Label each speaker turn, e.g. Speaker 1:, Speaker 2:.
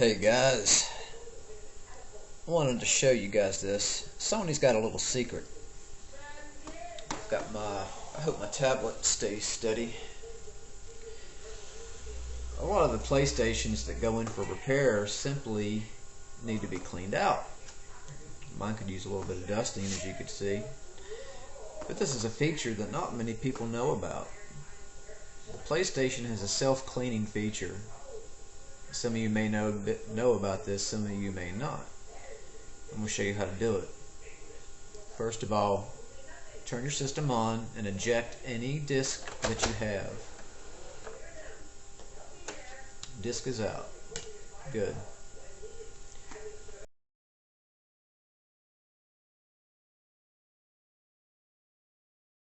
Speaker 1: Hey guys, I wanted to show you guys this. Sony's got a little secret. I hope my tablet stays steady. A lot of the PlayStations that go in for repair simply need to be cleaned out. Mine could use a little bit of dusting, as you could see. But this is a feature that not many people know about. The PlayStation has a self-cleaning feature. Some of you may know about this, some of you may not. I'm going to show you how to do it. First of all, turn your system on and eject any disk that you have. Disk is out. Good.